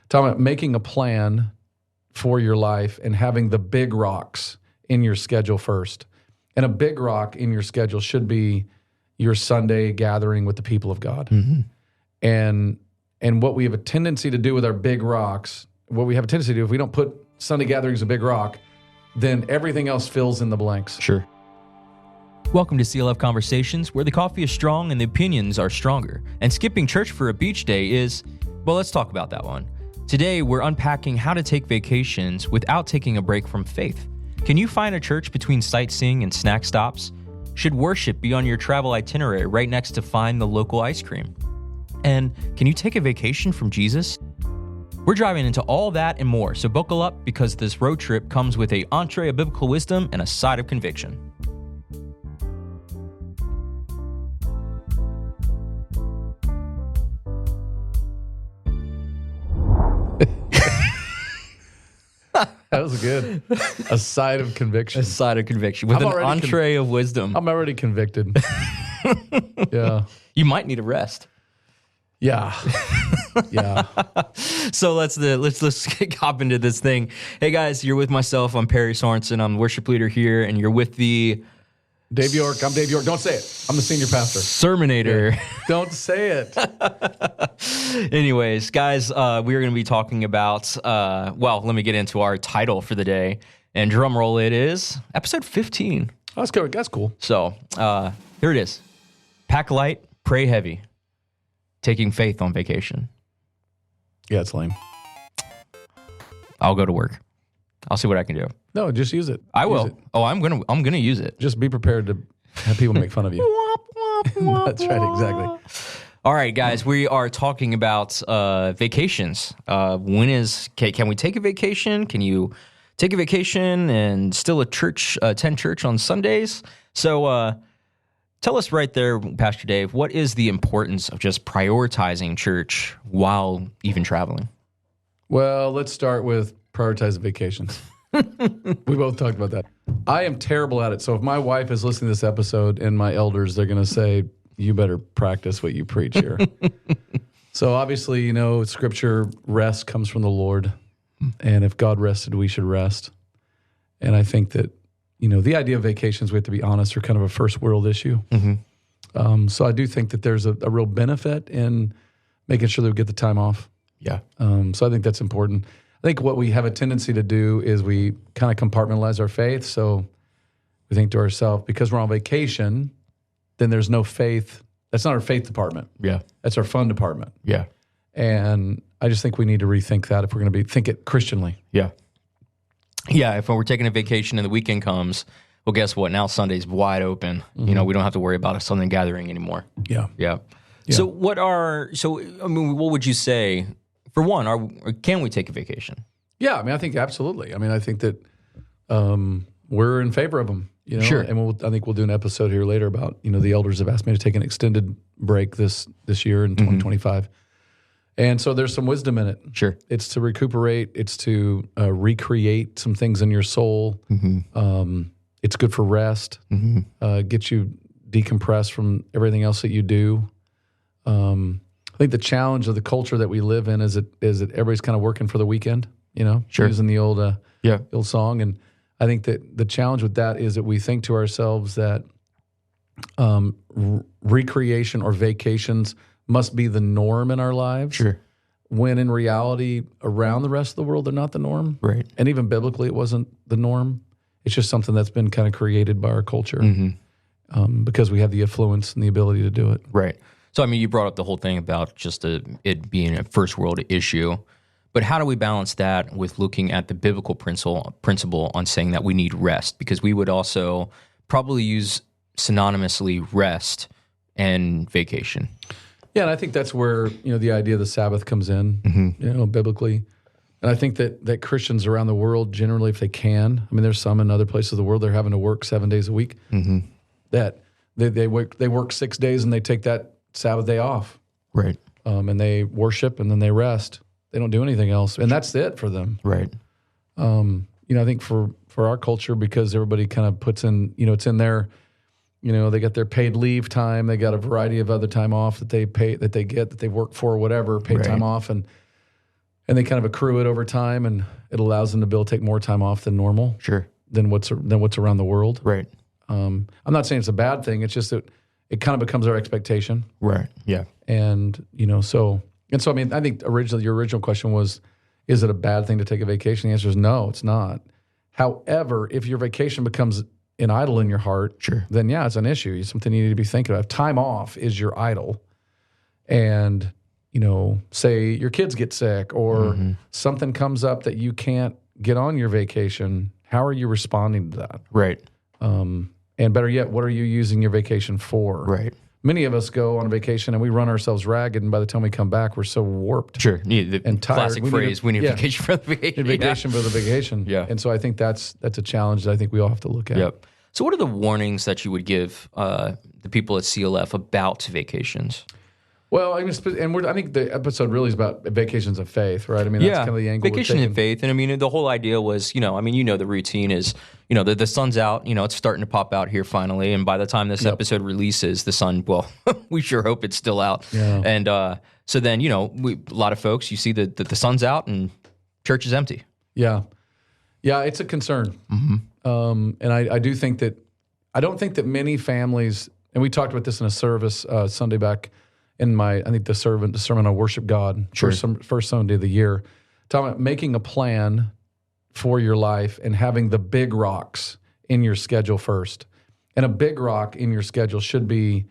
talking about making a plan for your life and having the big rocks in your schedule first. And a big rock in your schedule should be your Sunday gathering with the people of God. Mm-hmm. And what we have a tendency to do with our big rocks, what we have a tendency to do, if we don't put Sunday gatherings a big rock, then everything else fills in the blanks. Sure. Welcome to CLF Conversations, where the coffee is strong and the opinions are stronger. And skipping church for a beach day is, well, let's talk about that one. Today, we're unpacking how to take vacations without taking a break from faith. Can you find a church between sightseeing and snack stops? Should worship be on your travel itinerary right next to find the local ice cream? And can you take a vacation from Jesus? We're driving into all that and more, so buckle up because this road trip comes with an entree of biblical wisdom and a side of conviction. That was good. A side of conviction. A side of conviction with an entree of wisdom. I'm already convicted. Yeah. You might need a rest. Yeah. Yeah. So let's hop into this thing. Hey guys, you're with myself. I'm Perry Sorensen. I'm the worship leader here, and you're with the Dave York. I'm Dave York. Don't say it. I'm the senior pastor. Sermonator. Yeah. Don't say it. Anyways, guys, we are going to be talking about, let me get into our title for the day. And drum roll, it is episode 15. Oh, that's good. That's cool. So here it is. Pack light, pray heavy. Taking faith on vacation. Yeah, it's lame. I'll go to work. I'll see what I can do. No, just use it. I will. Use it. Oh, I'm gonna use it. Just be prepared to have people make fun of you. That's right, exactly. All right, guys, we are talking about vacations. Can we take a vacation? Can you take a vacation and still attend church on Sundays? So tell us right there, Pastor Dave, what is the importance of just prioritizing church while even traveling? Well, let's start with prioritizing vacations. We both talked about that. I am terrible at it. So if my wife is listening to this episode and my elders, they're going to say, you better practice what you preach here. So obviously, Scripture, rest comes from the Lord. And if God rested, we should rest. And I think that, the idea of vacations, we have to be honest, are kind of a first world issue. Mm-hmm. So I do think that there's a real benefit in making sure that we get the time off. Yeah. So I think that's important. I think what we have a tendency to do is we kind of compartmentalize our faith. So we think to ourselves, because we're on vacation, then there's no faith. That's not our faith department. Yeah. That's our fun department. Yeah. And I just think we need to rethink that if we're going to think it Christianly. Yeah. Yeah, if we're taking a vacation and the weekend comes, well, guess what? Now Sunday's wide open. Mm-hmm. We don't have to worry about a Sunday gathering anymore. Yeah. Yeah. So what would you say, for one, can we take a vacation? Yeah, I think absolutely. I think that we're in favor of them. Sure. And I think we'll do an episode here later about, the elders have asked me to take an extended break this year in 2025. And so there's some wisdom in it. Sure. It's to recuperate. It's to recreate some things in your soul. Mm-hmm. It's good for rest. Mm-hmm. Gets you decompressed from everything else that you do. I think the challenge of the culture that we live in is that everybody's kind of working for the weekend, Sure. Using the old song. And I think that the challenge with that is that we think to ourselves that recreation or vacations must be the norm in our lives. Sure. When in reality, around the rest of the world, they're not the norm. Right. And even biblically, it wasn't the norm. It's just something that's been kind of created by our culture because we have the influence and the ability to do it. Right. So, you brought up the whole thing about just it being a first world issue. But how do we balance that with looking at the biblical principle on saying that we need rest? Because we would also probably use synonymously rest and vacation. Yeah, and I think that's where, the idea of the Sabbath comes in, biblically. And I think that Christians around the world, generally, if they can, there's some in other places of the world, they're having to work 7 days a week, that they work 6 days and they take that Sabbath day off. Right. And they worship and then they rest. They don't do anything else. And that's it for them. Right. I think for our culture, because everybody kind of puts in, it's in their, they got their paid leave time. They got a variety of other time off that they work for, whatever, paid time off. And and they kind of accrue it over time, and it allows them to be able to take more time off than normal. Sure. Than what's around the world. Right. I'm not saying it's a bad thing. It's just that it kind of becomes our expectation. Right. Yeah. And so I mean, I think your original question was, is it a bad thing to take a vacation? The answer is no, it's not. However, if your vacation becomes an idol in your heart, sure, then yeah, it's an issue. It's something you need to be thinking about. If time off is your idol, and say your kids get sick or something comes up that you can't get on your vacation, how are you responding to that? Right. And better yet, what are you using your vacation for? Right. Many of us go on a vacation and we run ourselves ragged, and by the time we come back, we're so warped. Sure. Yeah, and tired. Classic phrase, we need vacation for the vacation. Vacation for the vacation. Yeah. And so I think that's a challenge that I think we all have to look at. Yep. So what are the warnings that you would give the people at CLF about vacations? Well, I think the episode really is about vacations of faith, right? I mean, that's kind of the angle vacation in faith. And I mean, the whole idea was, the routine is, the sun's out, it's starting to pop out here finally. And by the time this episode releases, the sun, well, we sure hope it's still out. Yeah. And so then, a lot of folks, you see that the sun's out and church is empty. Yeah. Yeah, it's a concern. And I do think that, I don't think that many families, and we talked about this in a service Sunday back in the sermon on worship God, sure, first Sunday of the year, talking about making a plan for your life and having the big rocks in your schedule first. And a big rock in your schedule should be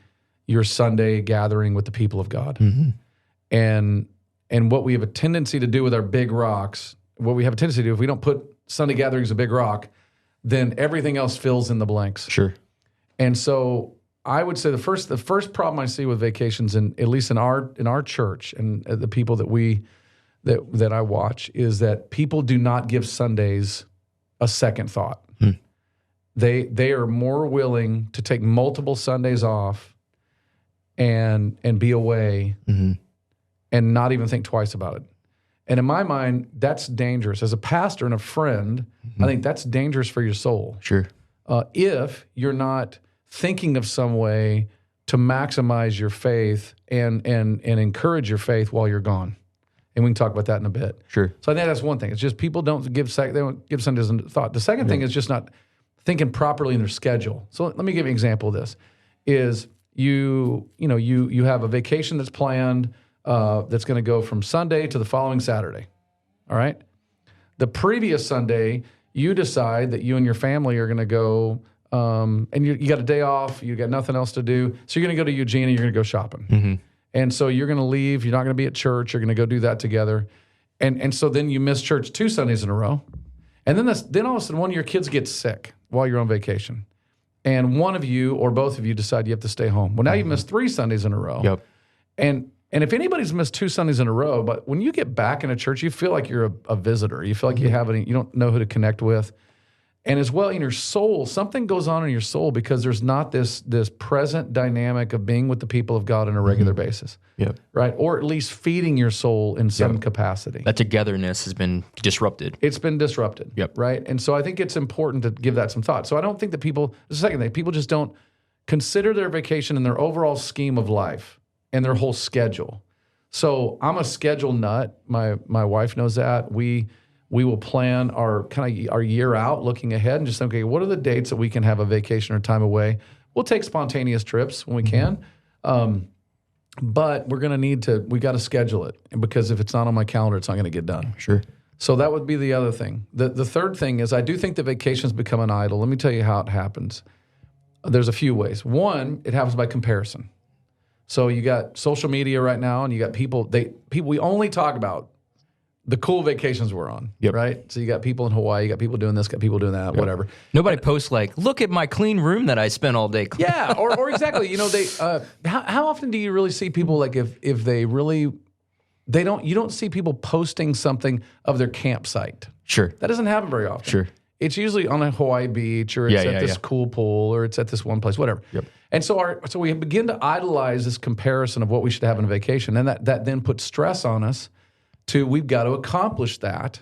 your Sunday gathering with the people of God. And what we have a tendency to do with our big rocks, if we don't put Sunday gatherings as a big rock, then everything else fills in the blanks. Sure. And so I would say the first problem I see with vacations, and at least in our church and the people that I watch, is that people do not give Sundays a second thought. They are more willing to take multiple Sundays off and be away and not even think twice about it. And in my mind, that's dangerous. As a pastor and a friend, I think that's dangerous for your soul. Sure. If you're not thinking of some way to maximize your faith and encourage your faith while you're gone. And we can talk about that in a bit. Sure. So I think that's one thing. It's just people don't give Sundays a thought. The second thing is just not thinking properly in their schedule. So let me give you an example of this. Is you have a vacation that's planned that's going to go from Sunday to the following Saturday. All right? The previous Sunday, you decide that you and your family are going to go and you got a day off, you got nothing else to do, so you're going to go to Eugene and you're going to go shopping. And so you're going to leave, you're not going to be at church, you're going to go do that together. And so then you miss church 2 Sundays in a row. And then all of a sudden one of your kids gets sick while you're on vacation. And one of you or both of you decide you have to stay home. Well, now you've missed 3 Sundays in a row. Yep. And if anybody's missed 2 Sundays in a row, but when you get back in a church, you feel like you're a visitor. You feel like you don't know who to connect with. And as well in your soul, something goes on in your soul because there's not this present dynamic of being with the people of God on a regular basis. Yep. Right? Or at least feeding your soul in some capacity. That togetherness has been disrupted. It's been disrupted. Yep. Right? And so I think it's important to give that some thought. So I don't think that the second thing, people just don't consider their vacation in their overall scheme of life and their whole schedule. So I'm a schedule nut. My wife knows that. We will plan our year out, looking ahead, and just think, okay, what are the dates that we can have a vacation or time away? We'll take spontaneous trips when we can, but we're going to we got to schedule it, because if it's not on my calendar, it's not going to get done. Sure. So that would be the other thing. The third thing is I do think that vacations become an idol. Let me tell you how it happens. There's a few ways. One, it happens by comparison. So you got social media right now, and you got people we only talk about the cool vacations we're on, right? So you got people in Hawaii, you got people doing this, got people doing that, whatever. Nobody posts like, look at my clean room that I spent all day cleaning. Yeah, or exactly. How often do you really see people, like, if they really, you don't see people posting something of their campsite. Sure. That doesn't happen very often. Sure. It's usually on a Hawaii beach, or it's at this cool pool, or it's at this one place, whatever. Yep. And so we begin to idolize this comparison of what we should have in a vacation, and that then puts stress on us. We've got to accomplish that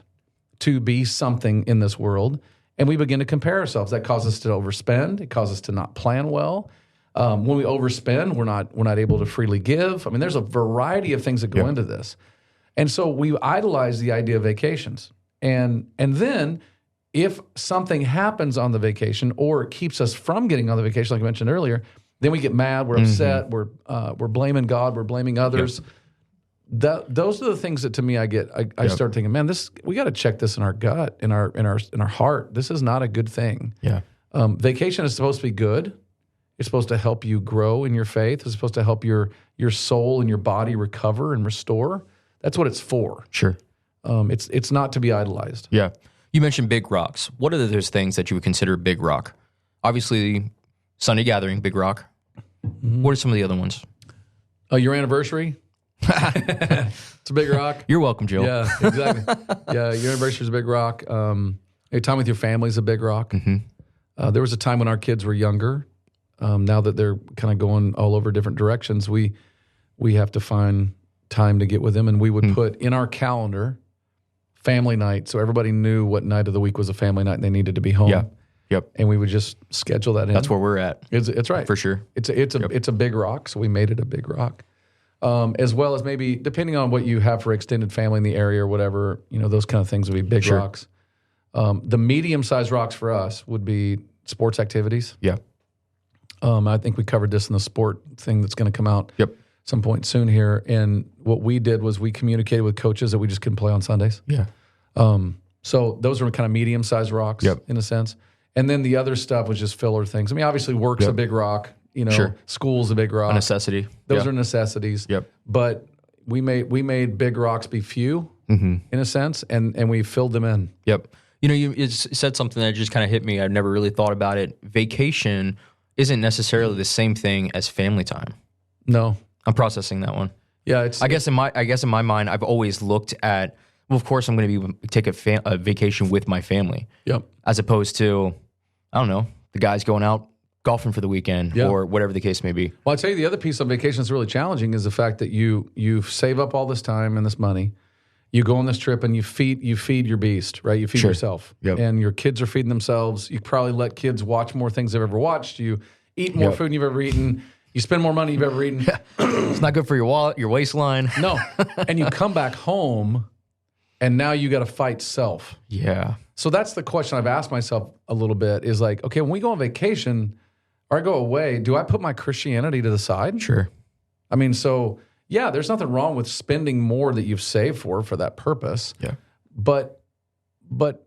to be something in this world, and we begin to compare ourselves. That causes us to overspend. It causes us to not plan well. When we overspend, we're not able to freely give. I mean, there's a variety of things that go into this, And so we idolize the idea of vacations. And then if something happens on the vacation or it keeps us from getting on the vacation, like I mentioned earlier, then we get mad, we're upset, we're blaming God, we're blaming others. Those are the things that to me I start thinking, man, we got to check this in our gut, in our heart. This is not a good thing. Yeah. Vacation is supposed to be good. It's supposed to help you grow in your faith. It's supposed to help your soul and your body recover and restore. That's what it's for. Sure. It's not to be idolized. Yeah. You mentioned big rocks. What are those things that you would consider big rock? Obviously, Sunday gathering, big rock. What are some of the other ones? Your anniversary. It's a big rock. You're welcome, Jill. Yeah, exactly. Yeah, your anniversary is a big rock. Your time with your family is a big rock. There was a time when our kids were younger. Now that they're kind of going all over different directions, we have to find time to get with them, and we would put in our calendar family night, so everybody knew what night of the week was a family night and they needed to be home. Yeah. Yep. And we would just schedule that in. That's where we're at. It's right. For sure. It's a big rock, so we made it a big rock. As well as maybe, depending on what you have for extended family in the area or whatever, those kind of things would be big rocks. The medium-sized rocks for us would be sports activities. Yeah. I think we covered this in the sport thing that's going to come out some point soon here. And what we did was we communicated with coaches that we just couldn't play on Sundays. Yeah. So those are kind of medium-sized rocks in a sense. And then the other stuff was just filler things. I mean, obviously work's a big rock. School's a big rock. A necessity. Those are necessities. Yep. But we made big rocks be few in a sense, and we filled them in. Yep. You said something that just kind of hit me. I've never really thought about it. Vacation isn't necessarily the same thing as family time. No. I'm processing that one. Yeah, I guess in my mind, I've always looked at, well, of course I'm going to take a vacation with my family. Yep. As opposed to, I don't know, the guys going out golfing for the weekend or whatever the case may be. Well, I'll tell you the other piece of vacation that's really challenging is the fact that you save up all this time and this money. You go on this trip and you feed your beast, right? You feed yourself. Yep. And your kids are feeding themselves. You probably let kids watch more things they've ever watched. You eat more food than you've ever eaten. You spend more money you've ever eaten. It's not good for your wallet, your waistline. No. And you come back home and now you got to fight self. Yeah. So that's the question I've asked myself a little bit is like, okay, when we go on vacation or I go away, do I put my Christianity to the side? Sure. I mean, so yeah, there's nothing wrong with spending more that you've saved for that purpose. Yeah. But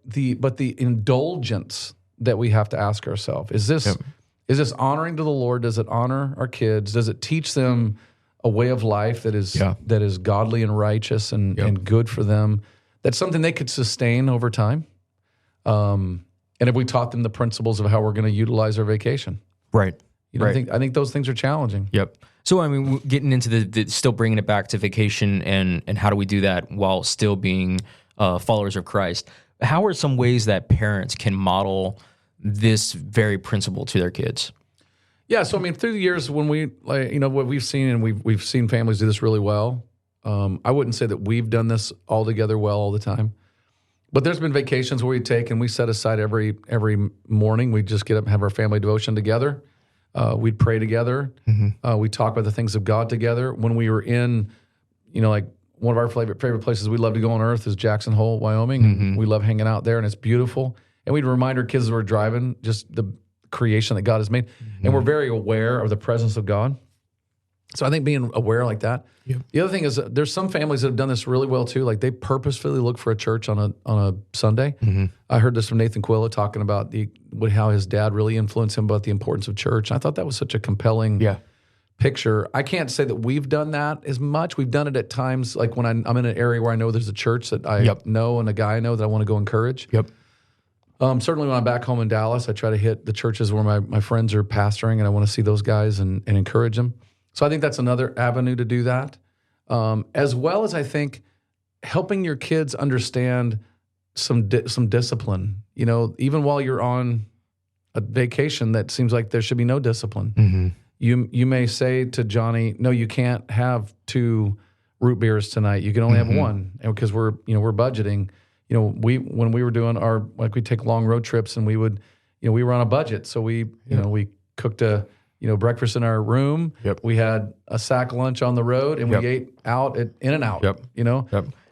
the indulgence that we have to ask ourselves, is this honoring to the Lord? Does it honor our kids? Does it teach them a way of life that is godly and righteous and good for them? That's something they could sustain over time. And if we taught them the principles of how we're going to utilize our vacation. Right. I think those things are challenging. Yep. So, I mean, getting into the still bringing it back to vacation and how do we do that while still being followers of Christ? How are some ways that parents can model this very principle to their kids? Yeah. So, I mean, through the years when we, what we've seen, and we've seen families do this really well. I wouldn't say that we've done this all together well all the time. But there's been vacations where we take and we set aside every morning. We just get up and have our family devotion together. We'd pray together. We talk about the things of God together. When we were in, like one of our favorite places we love to go on earth is Jackson Hole, Wyoming. And we love hanging out there, and it's beautiful. And we'd remind our kids as we're driving just the creation that God has made. And we're very aware of the presence of God. So I think being aware like that. Yep. The other thing is there's some families that have done this really well too. Like they purposefully look for a church on a Sunday. I heard this from Nathan Quilla talking about how his dad really influenced him about the importance of church. And I thought that was such a compelling picture. I can't say that we've done that as much. We've done it at times, like when I'm in an area where I know there's a church that I know and a guy I know that I want to go encourage. Yep. Certainly when I'm back home in Dallas, I try to hit the churches where my friends are pastoring, and I want to see those guys and encourage them. So I think that's another avenue to do that, as well as I think helping your kids understand some discipline. Even while you're on a vacation, that seems like there should be no discipline. You may say to Johnny, "No, you can't have 2 root beers tonight. You can only have 1," because we're budgeting. When we were doing we take long road trips, and we were on a budget, so we we cooked a breakfast in our room. Yep. We had a sack lunch on the road, and we ate out at In-N-Out. Yep.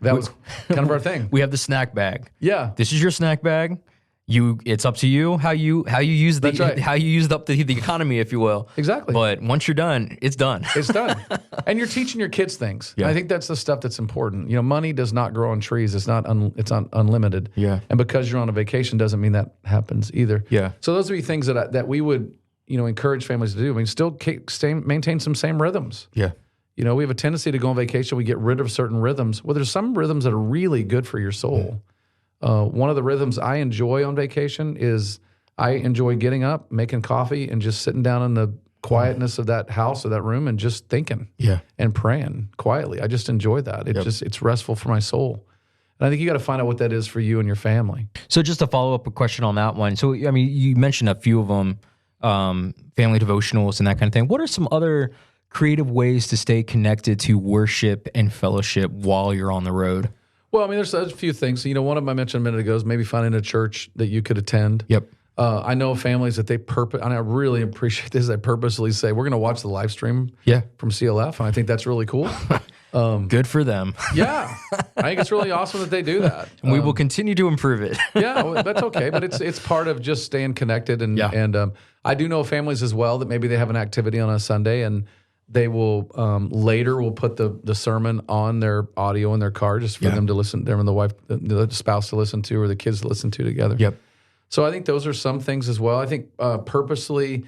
That was kind of our thing. We have the snack bag. Yeah. This is your snack bag. It's up to you how you use That's right. how you use up the economy, if you will. Exactly. But once you're done, it's done. It's done. And you're teaching your kids things. Yeah. And I think that's the stuff that's important. Money does not grow on trees. It's not unlimited. Yeah. And because you're on a vacation doesn't mean that happens either. Yeah. So those would be things that we would, encourage families to do. I mean, still maintain some same rhythms. Yeah. We have a tendency to go on vacation. We get rid of certain rhythms. Well, there's some rhythms that are really good for your soul. One of the rhythms I enjoy on vacation is I enjoy getting up, making coffee, and just sitting down in the quietness of that house or that room and just thinking and praying quietly. I just enjoy that. It's restful for my soul. And I think you got to find out what that is for you and your family. So just to follow up a question on that one. So, I mean, you mentioned a few of them, family devotionals and that kind of thing. What are some other creative ways to stay connected to worship and fellowship while you're on the road? Well, I mean, there's a few things. One of them I mentioned a minute ago is maybe finding a church that you could attend. Yep. I know families that and I really appreciate this, they purposely say, we're going to watch the live stream from CLF, and I think that's really cool. Good for them. Yeah. I think it's really awesome that they do that. And we will continue to improve it. Yeah, well, that's okay, but it's part of just staying connected. And I do know families as well that maybe they have an activity on a Sunday, and they will later will put the sermon on their audio in their car just for them to listen, them and the wife, the spouse to listen to, or the kids to listen to together. Yep. So I think those are some things as well. I think purposely,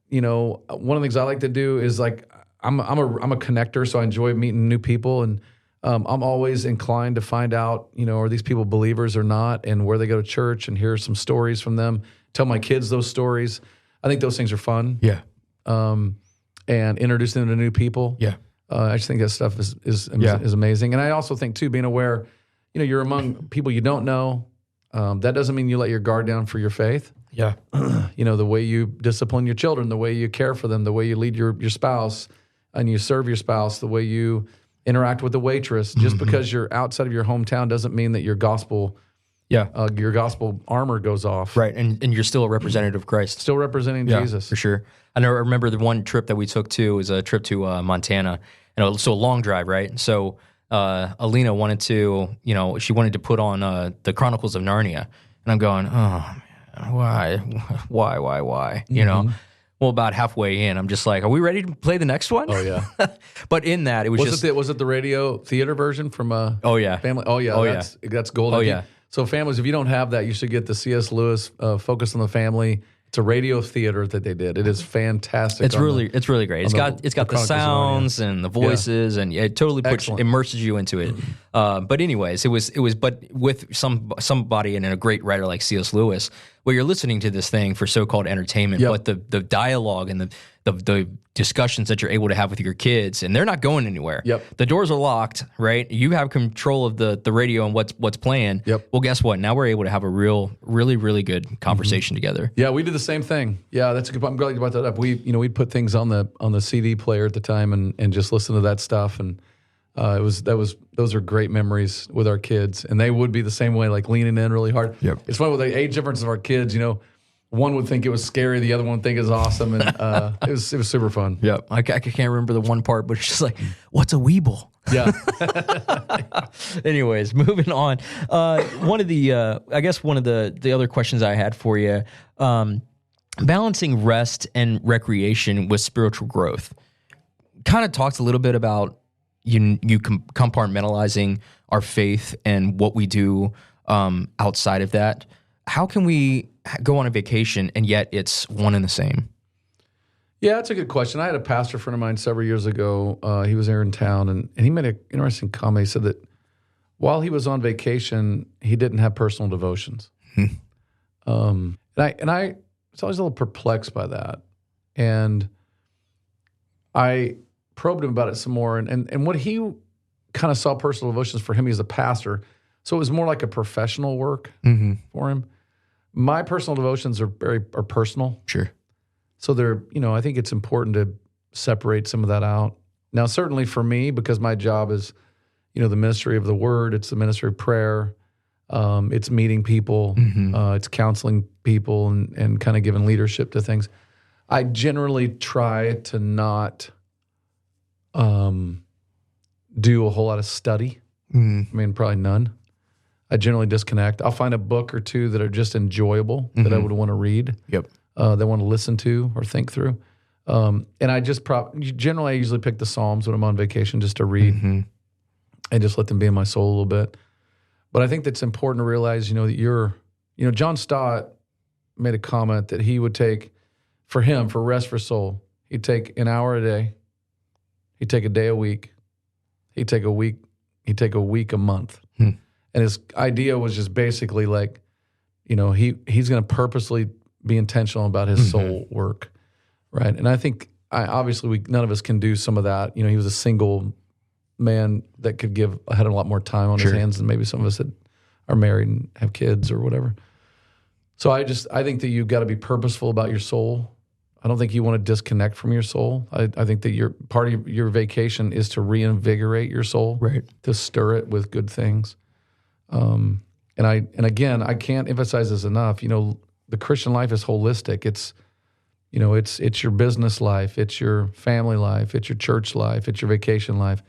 one of the things I like to do is like I'm a connector, so I enjoy meeting new people, and I'm always inclined to find out, are these people believers or not, and where they go to church, and hear some stories from them. Tell my kids those stories. I think those things are fun. Yeah. And introducing them to new people. Yeah. I just think that stuff is amazing. And I also think too, being aware, you're among people you don't know. That doesn't mean you let your guard down for your faith. Yeah. The way you discipline your children, the way you care for them, the way you lead your spouse and you serve your spouse, the way you interact with the waitress. Just because you're outside of your hometown doesn't mean that your gospel armor goes off. Right. And you're still a representative of Christ. Still representing Jesus. For sure. I remember the one trip that we took too was a trip to Montana, and so a long drive, right? So Alina wanted to, she wanted to put on the Chronicles of Narnia, and I'm going, oh man, why? Well, about halfway in, I'm just like, are we ready to play the next one? Oh yeah. But in that, it was it the radio theater version from Family? Oh yeah. That's gold. Oh yeah. So families, if you don't have that, you should get the C.S. Lewis Focus on the Family. It's a radio theater that they did. It is fantastic. It's really great. It's got the sounds and the voices, and it totally immerses you into it. But anyways, it was but with somebody and a great writer like C.S. Lewis, where you're listening to this thing for so-called entertainment, but the dialogue and the discussions that you're able to have with your kids, and they're not going anywhere. Yep. The doors are locked, right? You have control of the radio and what's playing. Yep. Well, guess what? Now we're able to have a really good conversation together. Yeah, we did the same thing. Yeah, that's a good point. I'm glad you brought that up. We'd put things on the CD player at the time and just listen to that stuff, and those are great memories with our kids, and they would be the same way, like leaning in really hard. Yep. It's funny with the age difference of our kids. One would think it was scary, the other one would think it was awesome, and it was super fun. Yeah, I can't remember the one part, but it's just like, what's a weeble? Yeah. Anyways, moving on. One of the other questions I had for you, balancing rest and recreation with spiritual growth. Kind of talked a little bit about you compartmentalizing our faith and what we do outside of that. How can we go on a vacation and yet it's one and the same? Yeah, that's a good question. I had a pastor friend of mine several years ago. He was here in town, and he made an interesting comment. He said that while he was on vacation, he didn't have personal devotions. And I was always a little perplexed by that. And I probed him about it some more. And what he kind of saw personal devotions for him, he's a pastor. So it was more like a professional work for him. My personal devotions are personal. Sure. So they're, I think it's important to separate some of that out. Now, certainly for me, because my job is, the ministry of the word, it's the ministry of prayer, it's meeting people, it's counseling people and kind of giving leadership to things. I generally try to not do a whole lot of study. I mean, probably none. I generally disconnect. I'll find a book or two that are just enjoyable that I would want to read. Yep. That I want to listen to or think through. And I just generally I usually pick the Psalms when I'm on vacation just to read and just let them be in my soul a little bit. But I think that's important to realize, that John Stott made a comment that he would take, for him, for rest for soul, he'd take an hour a day, he'd take a day a week, he'd take a week a month. And his idea was just basically like, he's going to purposely be intentional about his soul work, right? And I think, obviously, none of us can do some of that. He was a single man that had a lot more time on his hands than maybe some of us that are married and have kids or whatever. So I think that you've got to be purposeful about your soul. I don't think you want to disconnect from your soul. I think that part of your vacation is to reinvigorate your soul, right? To stir it with good things. And again, I can't emphasize this enough. The Christian life is holistic. It's your business life, it's your family life, it's your church life, it's your vacation life.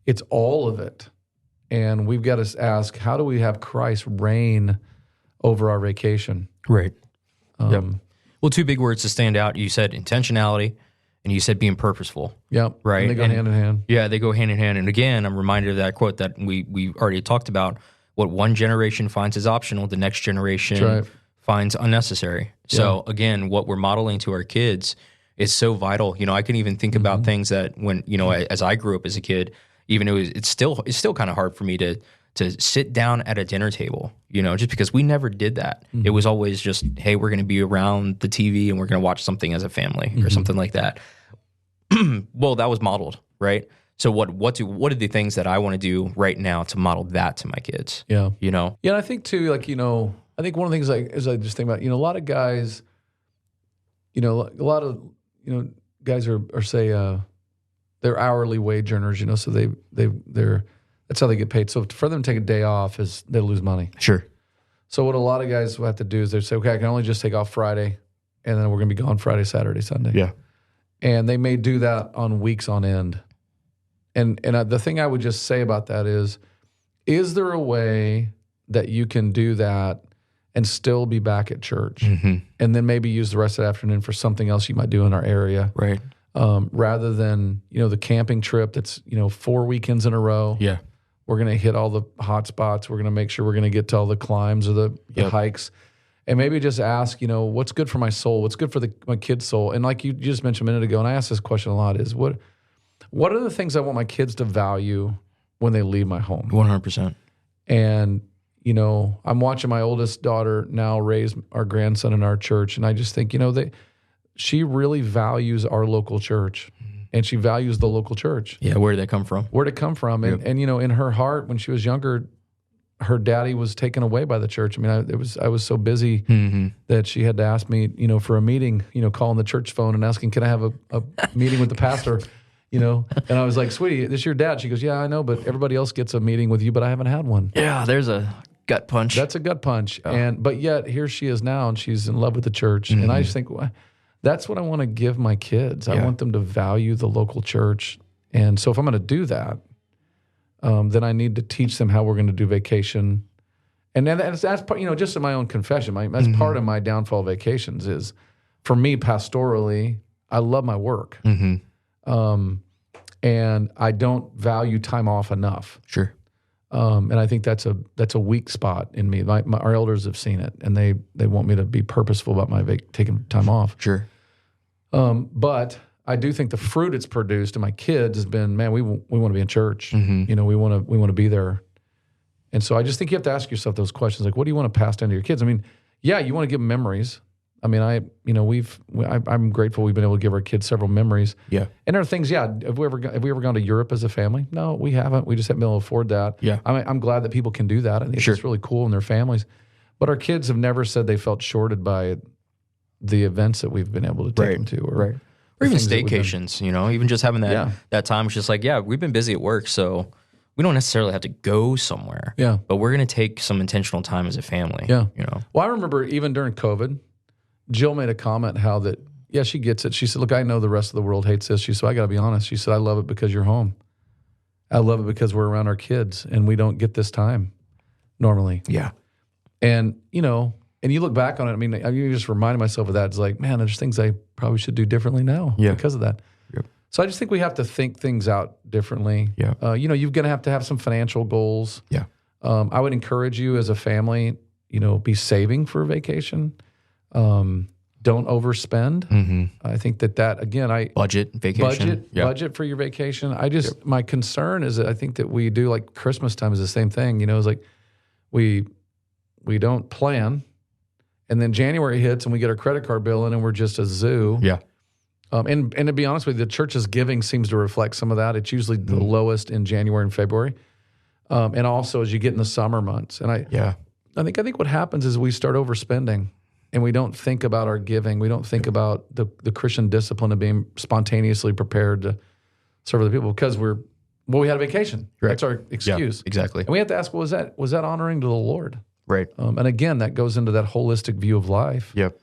It's all of it. And we've got to ask, how do we have Christ reign over our vacation? Right. Yep. Well, two big words to stand out. You said intentionality, and you said being purposeful. Yep. Right. And they go hand in hand. Yeah, they go hand in hand. And again, I'm reminded of that quote that we already talked about. What one generation finds as optional, the next generation finds unnecessary. So again, what we're modeling to our kids is so vital. I can even think about things that when, as I grew up as a kid, even it's still kind of hard for me to sit down at a dinner table, just because we never did that. It was always just, hey, we're going to be around the TV and we're going to watch something as a family or something like that. Well, that was modeled, right? So what are the things that I want to do right now to model that to my kids? Yeah. Yeah, and I think too, I think one of the things I just think about, a lot of guys, guys are say, they're hourly wage earners, so they're that's how they get paid. So for them to take a day off is they lose money. Sure. So what a lot of guys will have to do is they say, okay, I can only just take off Friday, and then we're going to be gone Friday, Saturday, Sunday. Yeah. And they may do that on weeks on end. And the thing I would just say about that is there a way that you can do that and still be back at church, and then maybe use the rest of the afternoon for something else you might do in our area, right? Rather than the camping trip that's 4 weekends in a row. Yeah, we're going to hit all the hot spots. We're going to make sure we're going to get to all the climbs or the hikes, and maybe just ask what's good for my soul, what's good for my kid's soul. And like you just mentioned a minute ago, and I ask this question a lot: is what are the things I want my kids to value when they leave my home? 100%. And I'm watching my oldest daughter now raise our grandson in our church, and I just think, she really values our local church, and she values the local church. Yeah, where did that come from? Where'd it come from? Yep. And in her heart, when she was younger, her daddy was taken away by the church. I mean, I was so busy that she had to ask me, for a meeting, calling the church phone and asking, can I have a meeting with the pastor? And I was like, sweetie, this is your dad. She goes, yeah, I know, but everybody else gets a meeting with you, but I haven't had one. Yeah, there's a gut punch. That's a gut punch. Oh. But yet here she is now, and she's in love with the church. And I just think, well, that's what I want to give my kids. I want them to value the local church. And so if I'm going to do that, then I need to teach them how we're going to do vacation. And then that's part, just in my own confession, that's part of my downfall vacations is, for me, pastorally, I love my work. And I don't value time off enough. Sure. And I think that's a weak spot in me. Our elders have seen it, and they want me to be purposeful about my taking time off. Sure. But I do think the fruit it's produced in my kids has been, man, we want to be in church. We want to be there. And so I just think you have to ask yourself those questions, like, what do you want to pass down to your kids? I mean, yeah, you want to give them memories. I mean, I'm grateful we've been able to give our kids several memories. Yeah. And there are things, have we ever gone to Europe as a family? No, we haven't. We just haven't been able to afford that. Yeah. I'm glad that people can do that. I think it's really cool in their families. But our kids have never said they felt shorted by the events that we've been able to take them to. Or even staycations, even just having that time. It's just like, we've been busy at work, so we don't necessarily have to go somewhere. Yeah. But we're going to take some intentional time as a family. Yeah. Well, I remember even during COVID, Jill made a comment how that she gets it. She said, look, I know the rest of the world hates this. She said, I got to be honest. She said, I love it because you're home. I love it because we're around our kids and we don't get this time normally. Yeah. And, and you look back on it, I mean, you just reminded myself of that. It's like, man, there's things I probably should do differently now because of that. Yep. So I just think we have to think things out differently. Yeah. You're going to have some financial goals. Yeah. I would encourage you as a family, be saving for a vacation. Don't overspend. Mm-hmm. I think that again, budget vacation. Budget for your vacation. My concern is that I think that we do like Christmas time is the same thing. It's like we don't plan, and then January hits and we get our credit card bill in and we're just a zoo. Yeah. And to be honest with you, the church's giving seems to reflect some of that. It's usually the lowest in January and February, and also as you get in the summer months. And I think what happens is we start overspending. And we don't think about our giving. We don't think about the Christian discipline of being spontaneously prepared to serve other people because we had a vacation. Right. That's our excuse. Yeah, exactly. And we have to ask, was that honoring to the Lord? Right. And again, that goes into that holistic view of life. Yep.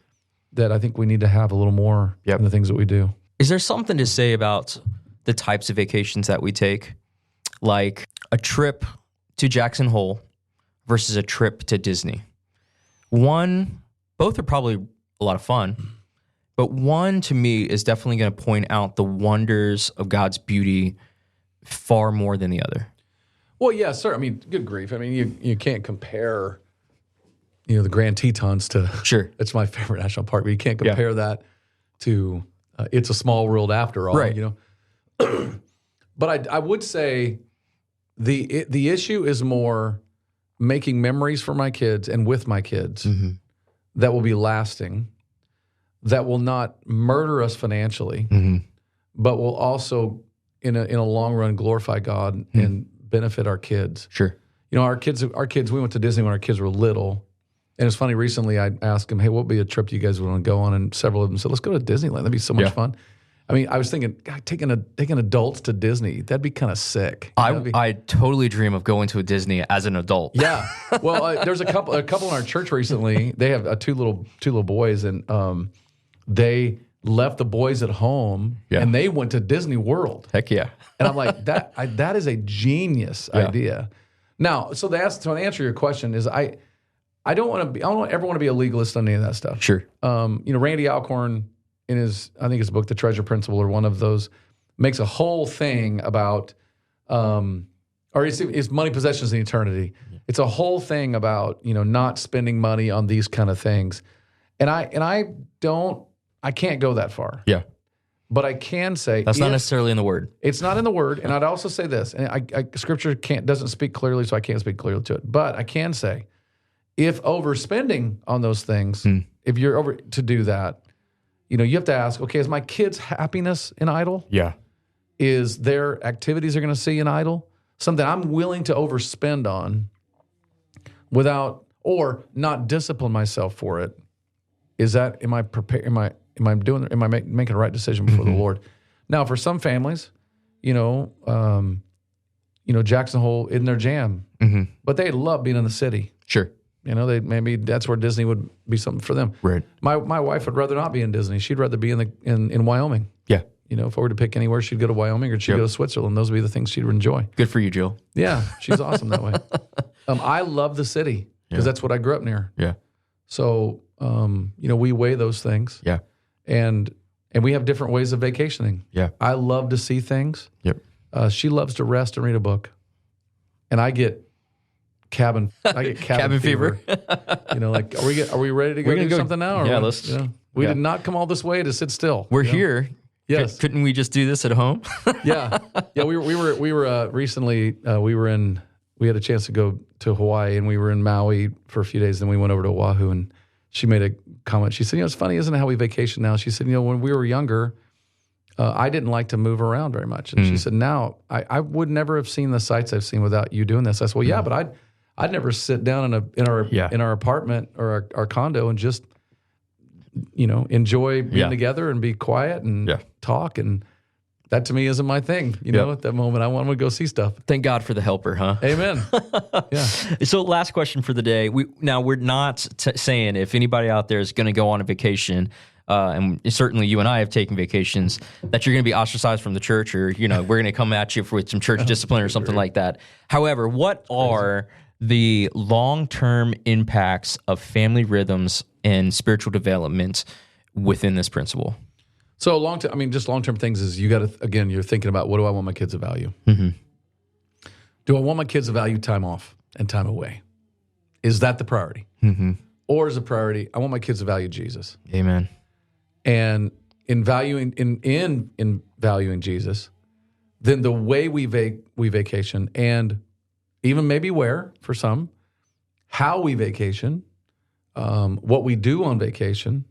That I think we need to have a little more in the things that we do. Is there something to say about the types of vacations that we take? Like a trip to Jackson Hole versus a trip to Disney. Both are probably a lot of fun, but one to me is definitely going to point out the wonders of God's beauty far more than the other. Well, yeah, sir. I mean, good grief. I mean, you can't compare, the Grand Tetons to. Sure. It's my favorite national park, but you can't compare that to It's a Small World after all. Right. But I would say the issue is more making memories for my kids and with my kids. That will be lasting, that will not murder us financially, but will also, in a long run, glorify God and benefit our kids. Sure. Our kids. We went to Disney when our kids were little, and it's funny. Recently, I asked them, "Hey, what would be a trip you guys would want to go on?" And several of them said, "Let's go to Disneyland. That'd be so much fun." I mean, I was thinking, God, taking adults to Disney, that'd be kind of sick. I totally dream of going to a Disney as an adult. Yeah. Well, there's a couple in our church recently. They have two little boys, and they left the boys at home, and they went to Disney World. Heck yeah. And I'm like, that is a genius idea. Now, so to answer your question is I don't ever want to be a legalist on any of that stuff. Sure. Randy Alcorn, in his book, The Treasure Principle, or one of those, makes a whole thing about, or it's money, possessions, and eternity. It's a whole thing about, not spending money on these kind of things. And I can't go that far. Yeah. But I can say that's not necessarily in the Word. It's not in the Word. And I'd also say this, and Scripture doesn't speak clearly, so I can't speak clearly to it. But I can say, if overspending on those things, if you're over to do that, you have to ask, okay, is my kids' happiness an idol? Yeah. Is their activities they're going to see an idol? Something I'm willing to overspend on without, or not discipline myself for it. Is that, am I prepared? Am I making the right decision before the Lord? Now, for some families, Jackson Hole isn't their jam, but they love being in the city. Sure. Maybe that's where Disney would be something for them. Right. My wife would rather not be in Disney. She'd rather be in Wyoming. Yeah. If I were to pick anywhere, she'd go to Wyoming or she'd go to Switzerland. Those would be the things she'd enjoy. Good for you, Jill. Yeah, she's awesome that way. I love the city because that's what I grew up near. Yeah. So, we weigh those things. Yeah. And we have different ways of vacationing. Yeah. I love to see things. Yep. She loves to rest and read a book. And I get cabin fever. Are we ready to go do something now? Or let's. We did not come all this way to sit still. We're here. Yes. Couldn't we just do this at home? Yeah. We were recently. We had a chance to go to Hawaii, and we were in Maui for a few days. Then we went over to Oahu, and she made a comment. She said, "It's funny, isn't it, how we vacation now?" She said, "When we were younger, I didn't like to move around very much." And she said, "Now I would never have seen the sights I've seen without you doing this." I said, "Well, yeah, but I'd never sit down in our apartment or our condo and just enjoy being together and be quiet and talk, and that to me isn't my thing. At that moment, I want to go see stuff." Thank God for the helper, huh? Amen. Yeah. So last question for the day. We're not saying if anybody out there is going to go on a vacation, and certainly you and I have taken vacations, that you're going to be ostracized from the church, or we're going to come at you with some church discipline or something like that. However, what are the long-term impacts of family rhythms and spiritual development within this principle? So long-term things is you got to, again, you're thinking about, what do I want my kids to value? Do I want my kids to value time off and time away? Is that the priority? Or is the priority, I want my kids to value Jesus? Amen. And in valuing valuing Jesus, then the way we vacation, and even maybe where for some, how we vacation, what we do on vacation,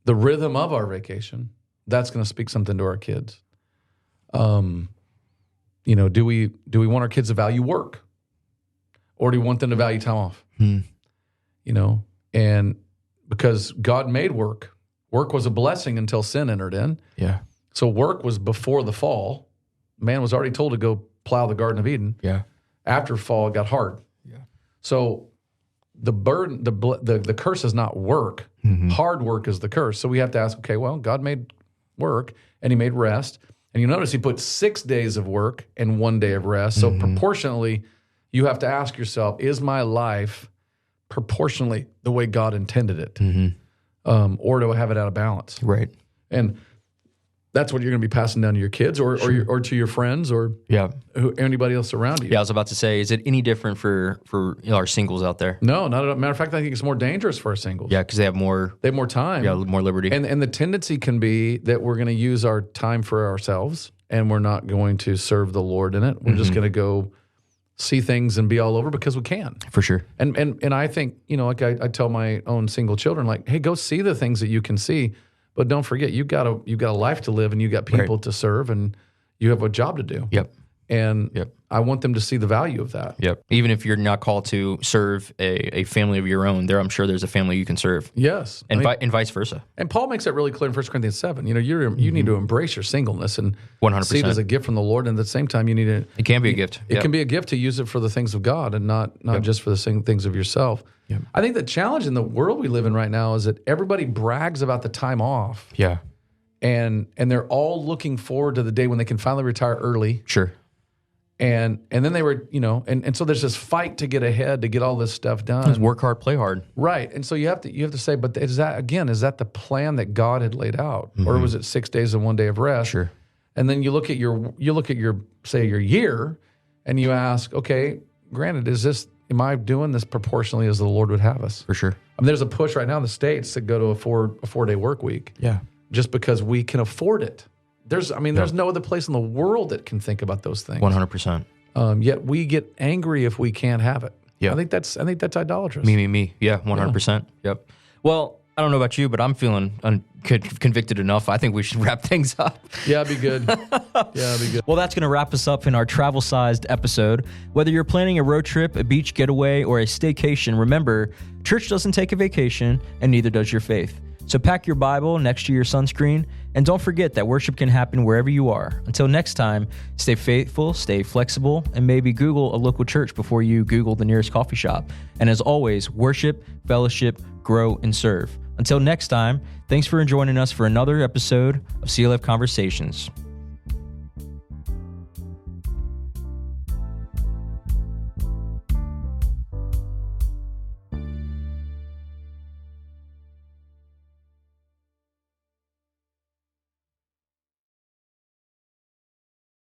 the rhythm of our vacation, that's going to speak something to our kids. Do we want our kids to value work, or do we want them to value time off? And because God made work was a blessing until sin entered in. Yeah. So work was before the fall. Man was already told to go plow the Garden of Eden. Yeah. After fall, it got hard. Yeah. So the burden, the curse is not work. Hard work is the curse. So we have to ask, okay, well, God made work and he made rest. And you notice he put 6 days of work and 1 day of rest. So proportionally, you have to ask yourself, is my life proportionally the way God intended it? Or do I have it out of balance? Right. And that's what you're going to be passing down to your kids or to your friends or anybody else around you. Yeah, I was about to say, is it any different for our singles out there? No, not at all. Matter of fact, I think it's more dangerous for our singles. Yeah, because they have more time. Yeah, more liberty. And the tendency can be that we're going to use our time for ourselves and we're not going to serve the Lord in it. We're just going to go see things and be all over because we can. For sure. And I think, like I tell my own single children, like, hey, go see the things that you can see, but don't forget you got a life to live and you got people to serve and you have a job to do. Yep. And I want them to see the value of that. Yep. Even if you're not called to serve a family of your own, I'm sure there's a family you can serve. Yes. And vice versa. And Paul makes that really clear in 1 Corinthians 7. You need to embrace your singleness and 100%. see it as a gift from the Lord. And at the same time, you need to... It can be a gift. It can be a gift to use it for the things of God and not just for the things of yourself. Yep. I think the challenge in the world we live in right now is that everybody brags about the time off. Yeah. And they're all looking forward to the day when they can finally retire early. Sure. And then they were, and so there's this fight to get ahead, to get all this stuff done. It's work hard, play hard. Right. And so you have to say, but is that the plan that God had laid out? Or was it 6 days and 1 day of rest? Sure. And then you look at your year and you ask, okay, granted, am I doing this proportionally as the Lord would have us? For sure. I mean, there's a push right now in the States to go to a 4-day work week. Yeah. Just because we can afford it. There's no other place in the world that can think about those things. 100%. Yet we get angry if we can't have it. Yeah. I think that's idolatrous. Me. Yeah, 100%. Yep. Well, I don't know about you, but I'm feeling convicted enough. I think we should wrap things up. Yeah, it'd be good. Well, that's going to wrap us up in our travel-sized episode. Whether you're planning a road trip, a beach getaway, or a staycation, remember, church doesn't take a vacation, and neither does your faith. So pack your Bible next to your sunscreen, and don't forget that worship can happen wherever you are. Until next time, stay faithful, stay flexible, and maybe Google a local church before you Google the nearest coffee shop. And as always, worship, fellowship, grow, and serve. Until next time, thanks for joining us for another episode of CLF Conversations.